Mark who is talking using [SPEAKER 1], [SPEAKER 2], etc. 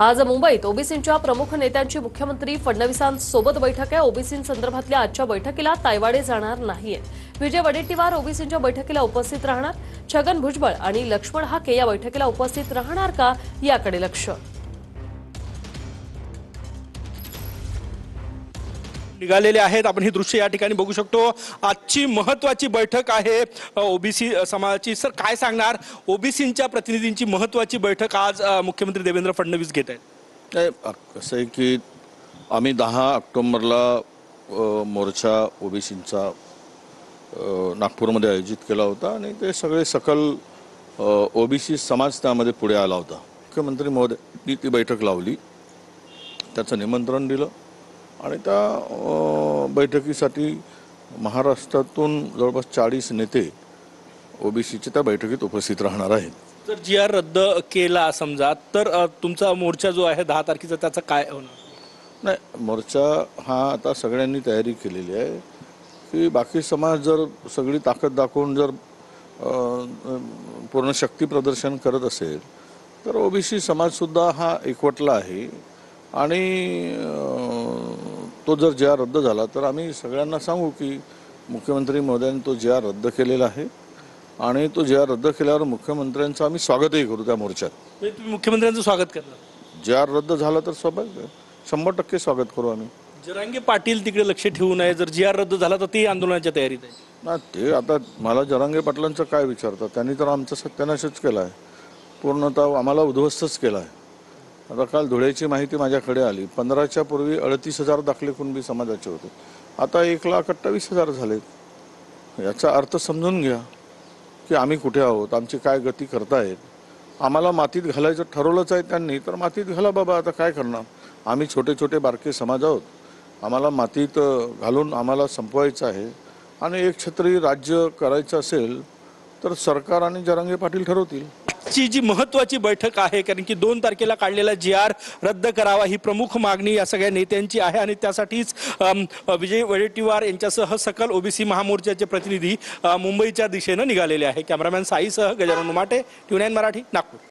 [SPEAKER 1] आज मुंबईत ओबीसींच्या प्रमुख नेत्यांची मुख्यमंत्री फडणवीसांसोबत बैठक आहे। ओबीसींसंदर्भातल्या आजच्या बैठकीला तायवाडे जाणार नाहीयेत। विजय वडेट्टीवार ओबीसींच्या बैठकीला उपस्थित राहणार। छगन भुजबळ आणि लक्ष्मण हाके या बैठकीला उपस्थित राहणार का याकडे लक्ष
[SPEAKER 2] निघालेले आहेत। आपण ही दृश्य या ठिकाणी बघू शकतो। आजची महत्त्वाची बैठक आहे ओबीसी समाजाची। सर काय सांगणार, ओबीसींच्या प्रतिनिधींची महत्त्वाची बैठक आज मुख्यमंत्री देवेंद्र फडणवीस घेत आहेत।
[SPEAKER 3] असं आहे की आम्ही 10 ऑक्टोबरला मोर्चा ओबीसींचा नागपूरमध्ये आयोजित केला होता आणि ते सगळे सकल ओबीसी समाज त्यामध्ये पुढे आला होता। मुख्यमंत्री महोदयांनी ती बैठक लावली, त्याचं निमंत्रण दिलं आणि त्या बैठकीसाठी महाराष्ट्रातून जवळपास 40 नेते ओबीसीचे त्या बैठकीत उपस्थित राहणार आहेत।
[SPEAKER 2] जर जी आर रद्द केला समजा तर तुमचा मोर्चा जो आहे 10 तारखेचा त्याचा काय होणार?
[SPEAKER 3] नाही, मोर्चा हा आता सगळ्यांनी तयारी केलेली आहे की बाकी समाज जर सगळी ताकद दाखवून जर पूर्ण शक्ती प्रदर्शन करत असेल तर ओबीसी समाजसुद्धा हा एकवटला आहे आणि तो जर जी आर रद्द झाला तर आम्ही सगळ्यांना सांगू की मुख्यमंत्री महोदयांनी तो जी आर रद्द केलेला आहे आणि तो जी आर रद्द केल्यावर मुख्यमंत्र्यांचं आम्ही स्वागतही करू त्या मोर्चात।
[SPEAKER 2] तुम्ही मुख्यमंत्र्यांचं स्वागत करणार?
[SPEAKER 3] जी आर रद्द झाला तर स्वाभाविक 100% स्वागत करू आम्ही।
[SPEAKER 2] जरांगे पाटील तिकडे लक्ष ठेवू नये, जर जी आर रद्द झाला तर ते आंदोलनाच्या तयारीत आहे
[SPEAKER 3] ना। ते आता मला जरांगे पाटलांचं काय विचारतात, त्यांनी तर आमचा सत्यानाशच केला आहे, पूर्णतः आम्हाला उद्ध्वस्तच केला आहे। आता काल धुळ्याची माहिती माझ्याकडे आली, 15च्या पूर्वी 38,000 दाखले कुणबी समाजाचे होते, आता 1,28,000 झालेत। याचा अर्थ समजून घ्या की आम्ही कुठे आहोत, आमची काय गती करतायत। आम्हाला मातीत घालायचं ठरवलंच आहे त्यांनी, तर मातीत घाला बाबा, आता काय करणार। आम्ही छोटे छोटे बारके समाज आहोत, आम्हाला मातीत घालून आम्हाला संपवायचं आहे आणि एक छत्री राज्य करायचं असेल तर सरकार आणि जरांगे पाटील ठरवतील।
[SPEAKER 2] ची जी महत्त्वाची बैठक आहे, कारण की 2 तारखेला काढलेला जी आर रद्द करावा ही प्रमुख मागणी या सगळ्या नेत्यांची आहे आणि त्यासाठीच विजय वडेट्टीवार यांच्यासह सकल ओबीसी महामोर्चाचे प्रतिनिधी मुंबईच्या दिशेने निघालेले आहे। कॅमेरामॅन साईसह गजानन उमाटे, TVNINE मराठी, नागपूर।